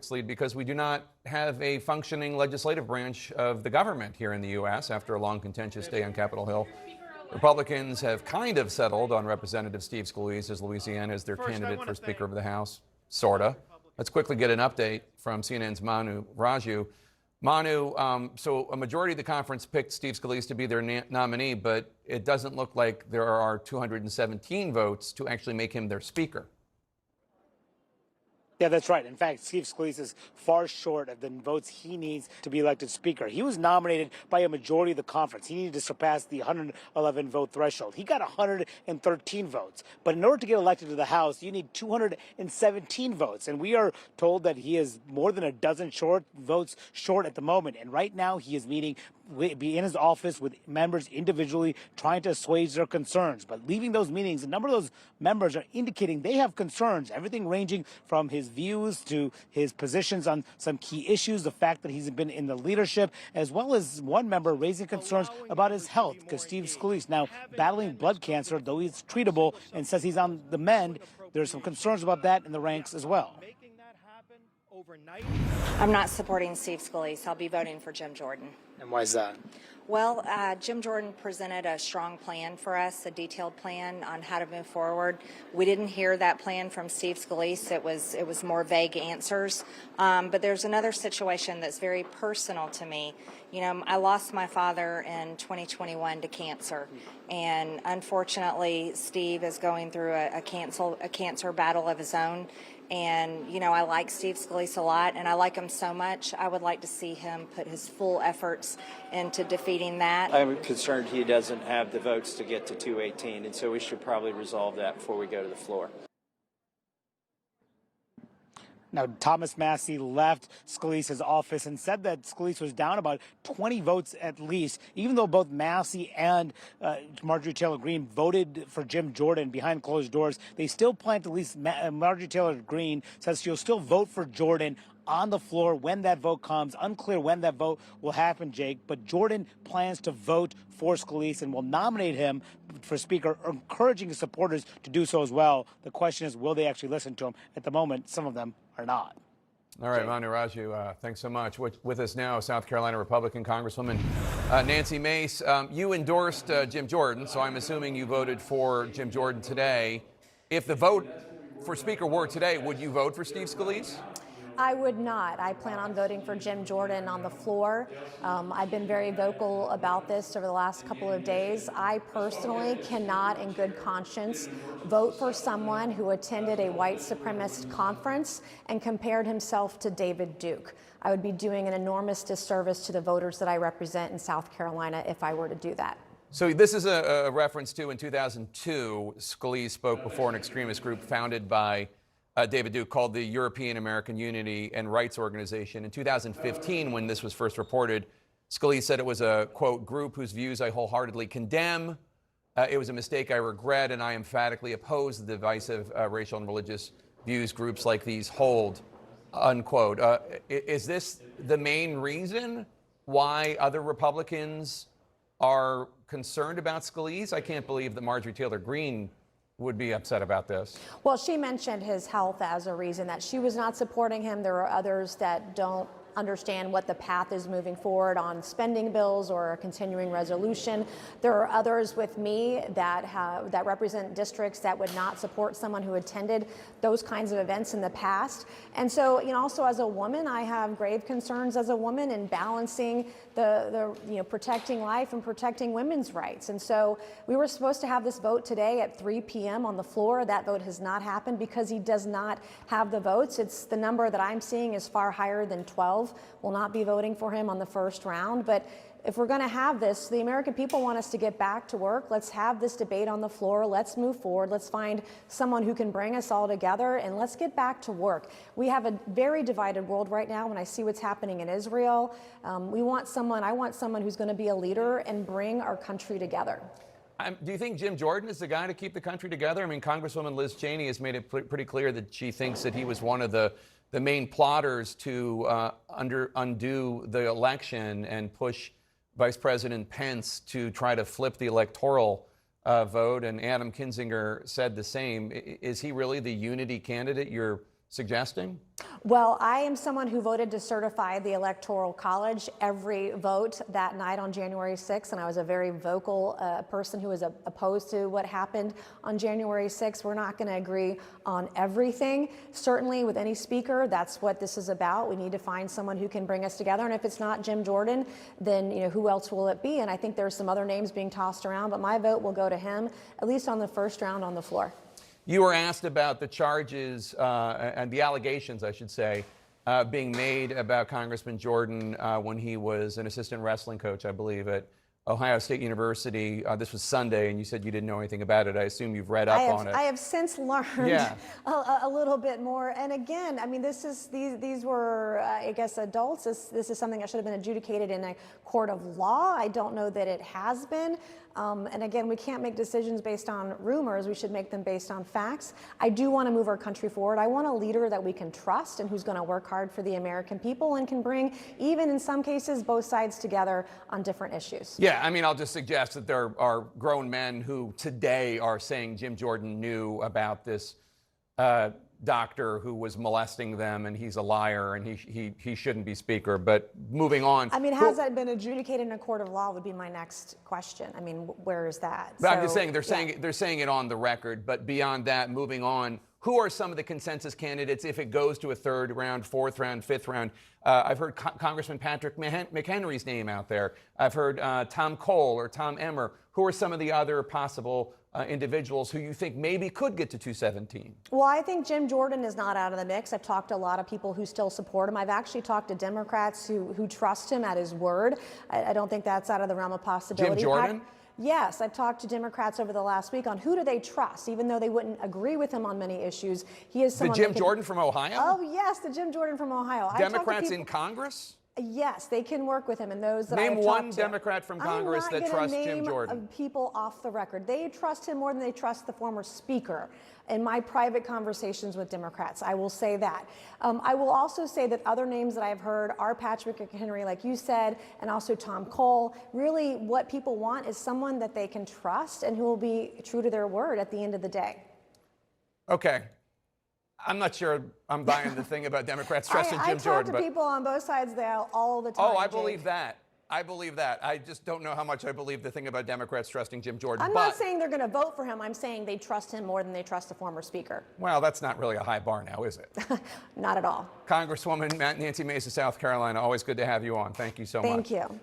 Lead because we do not have a functioning legislative branch of the government here in the U.S. after a long contentious day on Capitol Hill. Republicans have kind of settled on Representative Steve Scalise as Louisiana as their candidate for Speaker of the House. Sorta. Let's quickly get an update from CNN's Manu Raju. Manu, so a majority of the conference picked Steve Scalise to be their nominee, but it doesn't look like there are 217 votes to actually make him their speaker. Yeah, that's right. In fact, Steve Scalise is far short of the votes he needs to be elected speaker. He was nominated by a majority of the conference. He needed to surpass the 111 vote threshold. He got 113 votes. But in order to get elected to the House, you need 217 votes. And we are told that he is more than a dozen votes short at the moment. And right now he is meeting be in his office with members individually trying to assuage their concerns. But leaving those meetings, a number of those members are indicating they have concerns, everything ranging from his views to his positions on some key issues, the fact that he's been in the leadership, as well as one member raising concerns about his health, because Steve Scalise now battling blood cancer, though he's treatable and says he's on the mend. There's some concerns about that in the ranks as well. I'm not supporting Steve Scalise. I'll be voting for Jim Jordan. And why is that? Well, Jim Jordan presented a strong plan for us, a detailed plan on how to move forward. We didn't hear that plan from Steve Scalise. It was more vague answers. But there's another situation that's very personal to me. You know, I lost my father in 2021 to cancer, and unfortunately, Steve is going through a cancer battle of his own. And, you know, I like Steve Scalise a lot, and I like him so much. I would like to see him put his full efforts into defeating that. I'm concerned he doesn't have the votes to get to 218, and so we should probably resolve that before we go to the floor. Now, Thomas Massie left Scalise's office and said that Scalise was down about 20 votes at least, even though both Massie and Marjorie Taylor Greene voted for Jim Jordan behind closed doors. They still plan to, at least Marjorie Taylor Greene says she'll still vote for Jordan on the floor when that vote comes. Unclear when that vote will happen, Jake, but Jordan plans to vote for Scalise and will nominate him for Speaker, encouraging his supporters to do so as well. The question is, will they actually listen to him? At the moment, some of them are not. All right, Manu Raju, thanks so much. With us now, South Carolina Republican Congresswoman Nancy Mace. You endorsed Jim Jordan, so I'm assuming you voted for Jim Jordan today. If the vote for Speaker were today, would you vote for Steve Scalise? I would not. I plan on voting for Jim Jordan on the floor. I've been very vocal about this over the last couple of days. I personally cannot, in good conscience, vote for someone who attended a white supremacist conference and compared himself to David Duke. I would be doing an enormous disservice to the voters that I represent in South Carolina if I were to do that. So this is a reference to in 2002, Scalise spoke before an extremist group founded by David Duke called the European American Unity and Rights Organization. In 2015, when this was first reported, Scalise said it was a, quote, group whose views I wholeheartedly condemn. It was a mistake I regret, and I emphatically oppose the divisive racial and religious views groups like these hold, unquote. Is this the main reason why other Republicans are concerned about Scalise? I can't believe that Marjorie Taylor Greene would be upset about this. Well, she mentioned his health as a reason that she was not supporting him. There are others that don't understand what the path is moving forward on spending bills or a continuing resolution. There are others with me that represent districts that would not support someone who attended those kinds of events in the past. And so, you know, also as a woman, I have grave concerns as a woman in balancing the protecting life and protecting women's rights. And so we were supposed to have this vote today at 3 p.m. on the floor. That vote has not happened because he does not have the votes. It's the number that I'm seeing is far higher than 12. Will not be voting for him on the first round. But if we're going to have this, the American people want us to get back to work. Let's have this debate on the floor. Let's move forward. Let's find someone who can bring us all together, and let's get back to work. We have a very divided world right now. When I see what's happening in Israel, I want someone who's going to be a leader and bring our country together. Do you think Jim Jordan is the guy to keep the country together? I mean, Congresswoman Liz Cheney has made it pretty clear that she thinks that he was one of the main plotters to undo the election and push Vice President Pence to try to flip the electoral vote. And Adam Kinzinger said the same. Is he really the unity candidate you're suggesting? Well, I am someone who voted to certify the Electoral College every vote that night on January 6th, and I was a very vocal person who was opposed to what happened on January 6th. We're not going to agree on everything. Certainly with any speaker, that's what this is about. We need to find someone who can bring us together, and if it's not Jim Jordan, then who else will it be? And I think there's some other names being tossed around, but my vote will go to him, at least on the first round on the floor. You were asked about the charges and the allegations, I should say, being made about Congressman Jordan when he was an assistant wrestling coach, I believe, at Ohio State University. This was Sunday, and you said you didn't know anything about it. I assume you've read up on it. I have since learned a little bit more. And again, I mean, these were, I guess, adults. This is something that should have been adjudicated in a court of law. I don't know that it has been. And again, we can't make decisions based on rumors. We should make them based on facts. I do want to move our country forward. I want a leader that we can trust and who's going to work hard for the American people and can bring, even in some cases, both sides together on different issues. Yeah, I mean, I'll just suggest that there are grown men who today are saying Jim Jordan knew about this doctor who was molesting them, and he's a liar, and he shouldn't be speaker. But moving on. I mean, has that been adjudicated in a court of law would be my next question. I mean, where is that? But I'm just saying they're saying it on the record. But beyond that, moving on, who are some of the consensus candidates if it goes to a third round, fourth round, fifth round? I've heard Congressman Patrick McHenry's name out there. I've heard Tom Cole or Tom Emmer. Who are some of the other possible individuals who you think maybe could get to 217? Well, I think Jim Jordan is not out of the mix. I've talked to a lot of people who still support him. I've actually talked to Democrats who trust him at his word. I don't think that's out of the realm of possibility. Jim Jordan? Yes, I've talked to Democrats over the last week on who do they trust, even though they wouldn't agree with him on many issues. He is someone. The Jim Jordan from Ohio? Oh, yes, the Jim Jordan from Ohio. Democrats in Congress? Yes, they can work with him, and those that Name I've one talked to. Democrat from Congress that trusts Jim Jordan. Name people off the record. They trust him more than they trust the former speaker. In my private conversations with Democrats, I will say that. I will also say that other names that I've heard are Patrick McHenry, like you said, and also Tom Cole. Really, what people want is someone that they can trust and who will be true to their word at the end of the day. Okay. I'm not sure I'm buying the thing about Democrats trusting Jim Jordan. I talk to people on both sides of the aisle all the time. Oh, I Jake. believe that. I believe that. I just don't know how much I believe the thing about Democrats trusting Jim Jordan. I'm not saying they're going to vote for him. I'm saying they trust him more than they trust the former speaker. Well, that's not really a high bar now, is it? Not at all. Congresswoman Nancy Mace of South Carolina, always good to have you on. Thank you so much. Thank you.